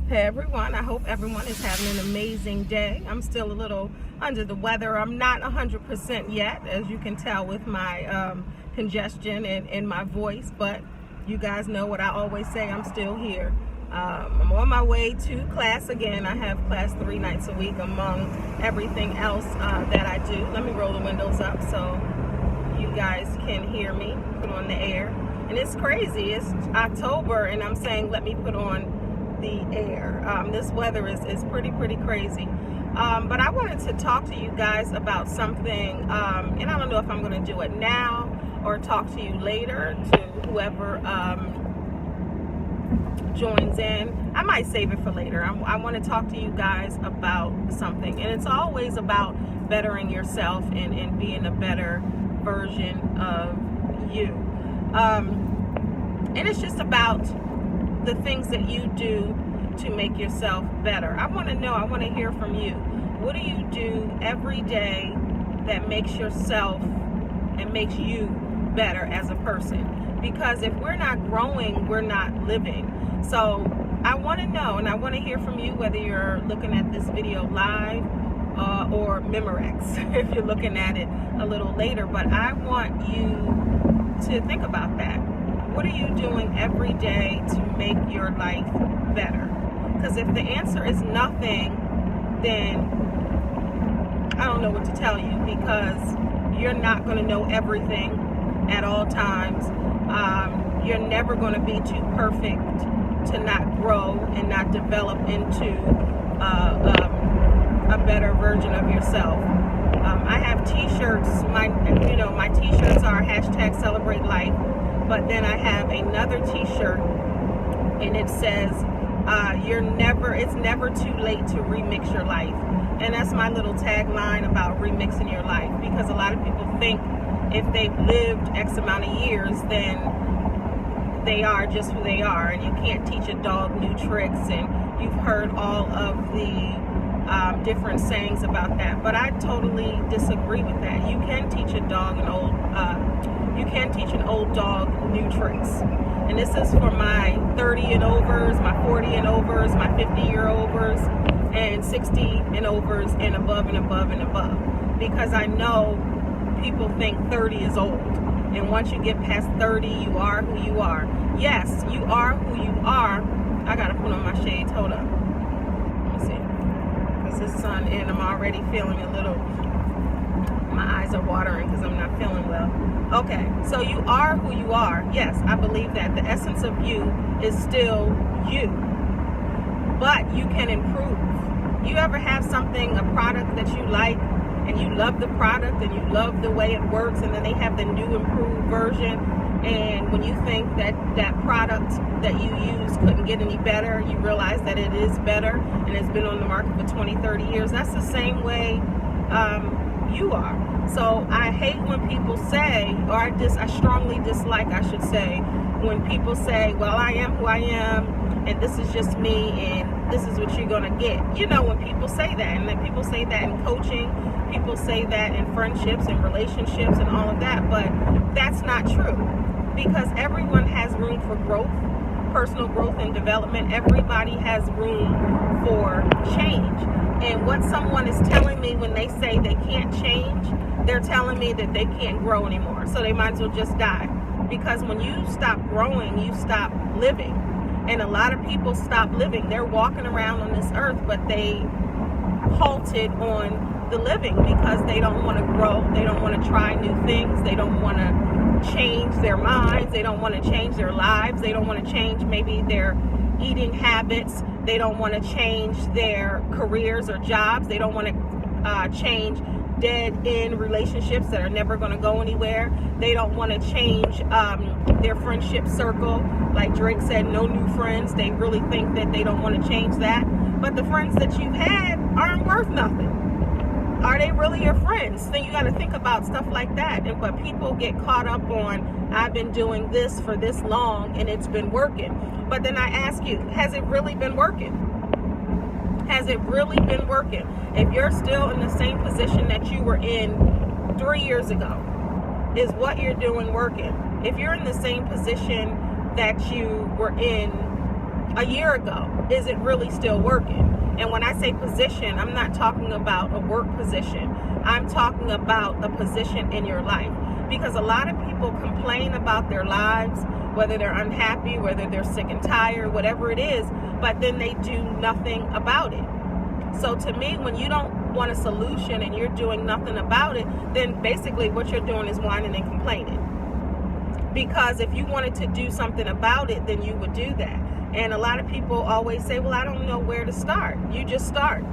Hey everyone, I hope everyone is having an amazing day. I'm still a little under the weather. I'm not 100% yet, as you can tell with my congestion and my voice, but you guys know what I always say, I'm still here. I'm on my way to class again. I have class 3 nights a week among everything else that I do. Let me roll the windows up so you guys can hear me, put on the air. And it's crazy, it's October and I'm saying let me put on the air. This weather is pretty crazy. But I wanted to talk to you guys about something, and I don't know if I'm going to do it now or talk to you later, to whoever joins in. I might save it for later. I want to talk to you guys about something, and it's always about bettering yourself and being a better version of you. And it's just about the things that you do to make yourself better. I want to know, I want to hear from you. What do you do every day that makes yourself and makes you better as a person? Because if we're not growing, we're not living. So I want to know, and I want to hear from you, whether you're looking at this video live or Memorex, if you're looking at it a little later. But I want you to think about that. What are you doing every day to make your life better? Because if the answer is nothing, then I don't know what to tell you, because you're not going to know everything at all times. You're never going to be too perfect to not grow and not develop into a better version of yourself. I have t-shirts. My t-shirts are #CelebrateLife. But then I have another t-shirt and it says, it's never too late to remix your life. And that's my little tagline about remixing your life, because a lot of people think if they've lived X amount of years, then they are just who they are, and you can't teach a dog new tricks, and you've heard all of the different sayings about that. But I totally disagree with that. You can teach a dog an old dog new tricks. And this is for my 30 and overs, my 40 and overs, my 50-year-overs, and 60 and overs, and above and above and above. Because I know people think 30 is old. And once you get past 30, you are who you are. Yes, you are who you are. I gotta put on my shades, hold up. Let me see. Because the sun, and I'm already feeling a little, my eyes are watering because I'm not feeling well. Okay, so you are who you are. Yes, I believe that. The essence of you is still you. But you can improve. You ever have something, a product that you like, and you love the product and you love the way it works, and then they have the new improved version, and when you think that that product that you use couldn't get any better, you realize that it is better and it's been on the market for 20, 30 years. That's the same way you are. So I hate when people say, or I strongly dislike, I should say, when people say, well, I am who I am, and this is just me, and this is what you're going to get. You know, when people say that, and then people say that in coaching, people say that in friendships and relationships and all of that, but that's not true, because everyone has room for growth, personal growth and development. Everybody has room for change. And what someone is telling me when they say they can't change, they're telling me that they can't grow anymore. So they might as well just die. Because when you stop growing, you stop living. And a lot of people stop living. They're walking around on this earth, but they halted on the living because they don't want to grow. They don't want to try new things. They don't want to change their minds. They don't want to change their lives. They don't want to change maybe their eating habits. They don't want to change their careers or jobs. They don't want to change dead-end relationships that are never going to go anywhere. They don't want to change their friendship circle. Like Drake said, no new friends. They really think that they don't want to change that. But the friends that you've had aren't worth nothing. Are they really your friends? Then you got to think about stuff like that. But people get caught up on, I've been doing this for this long and it's been working. But then I ask you, has it really been working? Has it really been working? If you're still in the same position that you were in 3 years ago, is what you're doing working? If you're in the same position that you were in a year ago? Is it really still working? And when I say position, I'm not talking about a work position. I'm talking about a position in your life. Because a lot of people complain about their lives, whether they're unhappy, whether they're sick and tired, whatever it is, but then they do nothing about it. So to me, when you don't want a solution and you're doing nothing about it, then basically what you're doing is whining and complaining. Because if you wanted to do something about it, then you would do that. And a lot of people always say, well, I don't know where to start. You just start.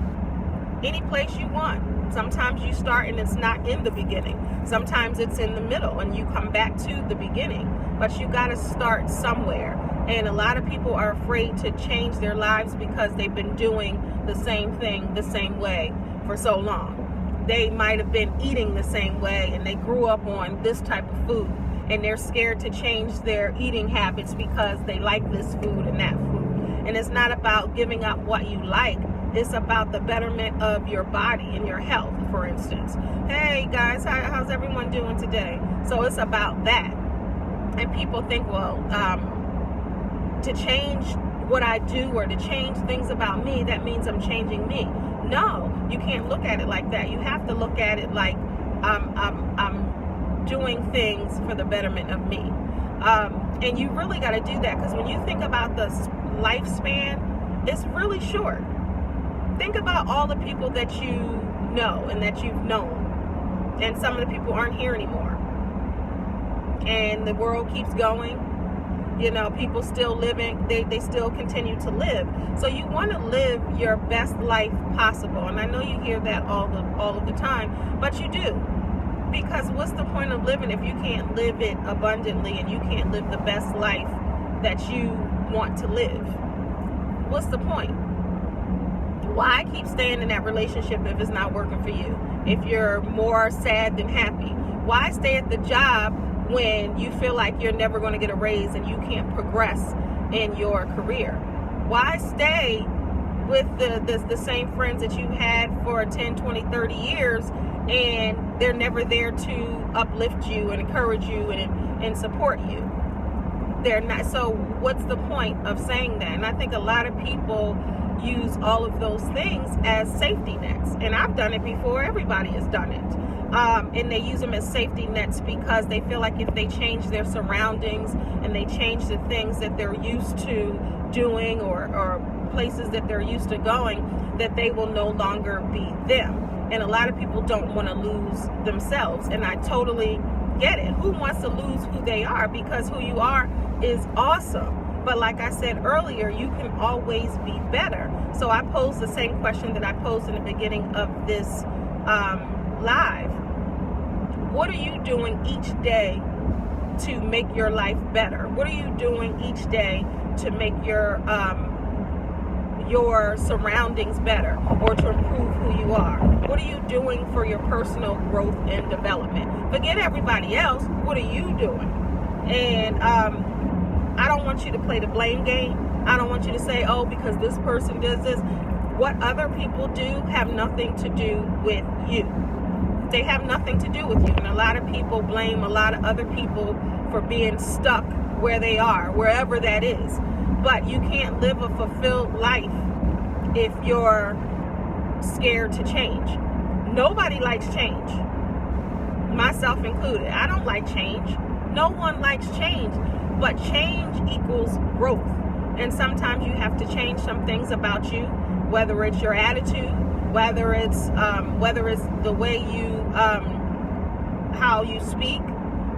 Any place you want. Sometimes you start and it's not in the beginning. Sometimes it's in the middle and you come back to the beginning. But you got to start somewhere. And a lot of people are afraid to change their lives because they've been doing the same thing the same way for so long. They might have been eating the same way and they grew up on this type of food. And they're scared to change their eating habits because they like this food and that food. And it's not about giving up what you like. It's about the betterment of your body and your health, for instance. Hey guys, how's everyone doing today? So it's about that. And people think, well, to change what I do or to change things about me, that means I'm changing me. No, you can't look at it like that. You have to look at it like I'm doing things for the betterment of me. And you really got to do that, because when you think about the lifespan, it's really short. Think about all the people that you know and that you've known, and some of the people aren't here anymore, and the world keeps going. You know, people still living, they still continue to live. So you want to live your best life possible, and I know you hear that all of the time, but you do. Because what's the point of living if you can't live it abundantly and you can't live the best life that you want to live? What's the point? Why keep staying in that relationship if it's not working for you? If you're more sad than happy? Why stay at the job when you feel like you're never going to get a raise and you can't progress in your career? Why stay with the same friends that you had for 10, 20, 30 years and they're never there to uplift you and encourage you and support you? They're not. So what's the point of saying that? And I think a lot of people use all of those things as safety nets. And I've done it before. Everybody has done it. And they use them as safety nets because they feel like if they change their surroundings and they change the things that they're used to doing or places that they're used to going, that they will no longer be them. And a lot of people don't want to lose themselves. And I totally get it. Who wants to lose who they are? Because who you are is awesome. But like I said earlier, you can always be better. So I posed the same question that I posed in the beginning of this live. What are you doing each day to make your life better? What are you doing each day to make your surroundings better or to improve who you are? What are you doing for your personal growth and development? Forget everybody else. What are you doing? And I don't want you to play the blame game. I don't want you to say, oh, because this person does this. What other people do have nothing to do with you. They have nothing to do with you. And a lot of people blame a lot of other people for being stuck where they are, wherever that is. But you can't live a fulfilled life if you're scared to change. Nobody likes change, myself included. I don't like change. No one likes change, but change equals growth. And sometimes you have to change some things about you, whether it's your attitude, whether it's the way you how you speak,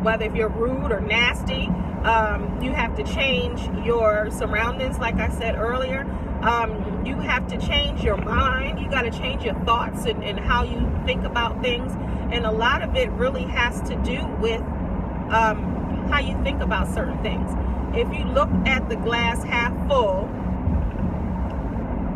whether if you're rude or nasty. You have to change your surroundings, like I said earlier. You have to change your mind. You got to change your thoughts and how you think about things. And a lot of it really has to do with how you think about certain things. If you look at the glass half full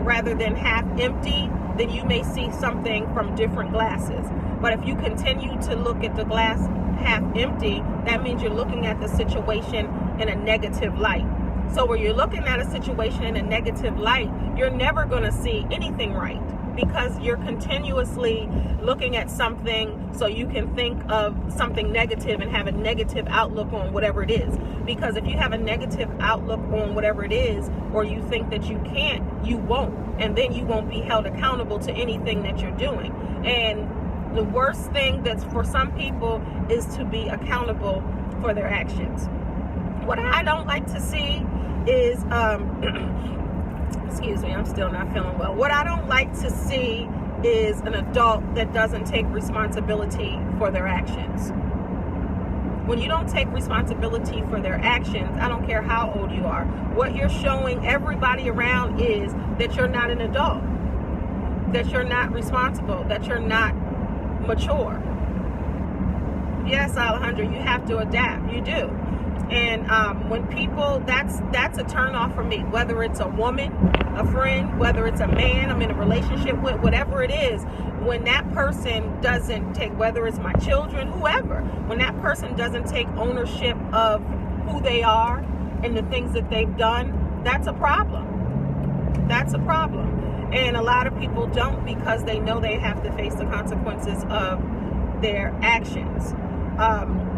rather than half empty, then you may see something from different glasses. But if you continue to look at the glass half empty, that means you're looking at the situation in a negative light. So when you're looking at a situation in a negative light, you're never going to see anything right. because you're continuously looking at something so you can think of something negative and have a negative outlook on whatever it is. Because if you have a negative outlook on whatever it is, or you think that you can't, you won't. And then you won't be held accountable to anything that you're doing. And the worst thing that's for some people is to be accountable for their actions. What I don't like to see is, excuse me, I'm still not feeling well. What I don't like to see is an adult that doesn't take responsibility for their actions. When you don't take responsibility for their actions, I don't care how old you are, what you're showing everybody around is that you're not an adult, that you're not responsible, that you're not mature. Yes, Alejandra, you have to adapt. You do. And when people, that's a turn off for me, whether it's a woman, a friend, whether it's a man I'm in a relationship with, whatever it is, when that person doesn't take, whether it's my children, whoever, when that person doesn't take ownership of who they are and the things that they've done, that's a problem. That's a problem. And a lot of people don't, because they know they have to face the consequences of their actions.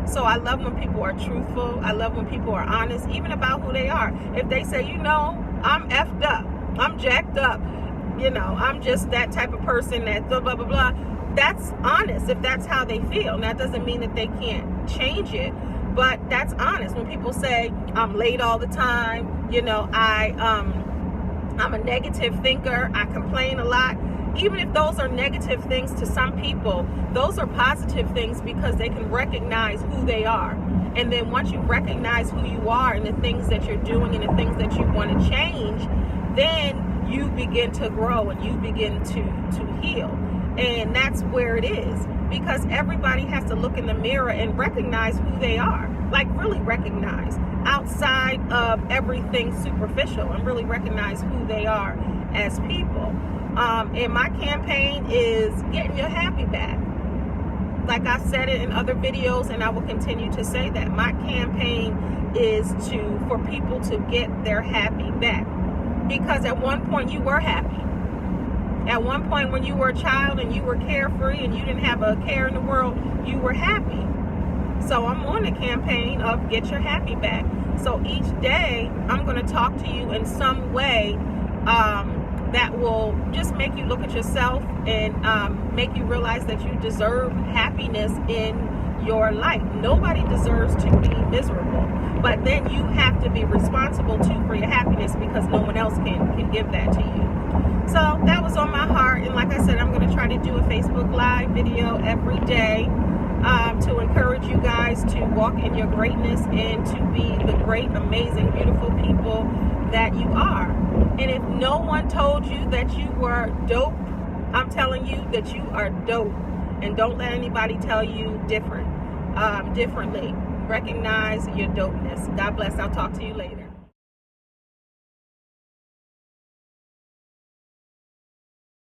So I love when people are truthful. I love when people are honest, even about who they are. If they say, you know, I'm effed up, I'm jacked up, you know, I'm just that type of person that blah, blah, blah, blah. That's honest if that's how they feel. Now, that doesn't mean that they can't change it, but that's honest. When people say, I'm late all the time, you know, I'm a negative thinker, I complain a lot. Even if those are negative things to some people, those are positive things because they can recognize who they are. And then once you recognize who you are and the things that you're doing and the things that you want to change, then you begin to grow and you begin to heal. And that's where it is, because everybody has to look in the mirror and recognize who they are. Like really recognize outside of everything superficial and really recognize who they are as people. And my campaign is getting your happy back. Like I said it in other videos, and I will continue to say that. My campaign is for people to get their happy back. Because at one point you were happy. At one point when you were a child and you were carefree and you didn't have a care in the world, you were happy. So I'm on a campaign of get your happy back. So each day I'm going to talk to you in some way that will just make you look at yourself and make you realize that you deserve happiness in your life. Nobody deserves to be miserable, but then you have to be responsible too for your happiness, because no one else can give that to you. So that was on my heart, and like I said, I'm going to try to do a Facebook Live video every day to encourage you guys to walk in your greatness and to be the great, amazing, beautiful people that you are. And if no one told you that you were dope, I'm telling you that you are dope. And don't let anybody tell you differently. Recognize your dopeness. God bless. I'll talk to you later.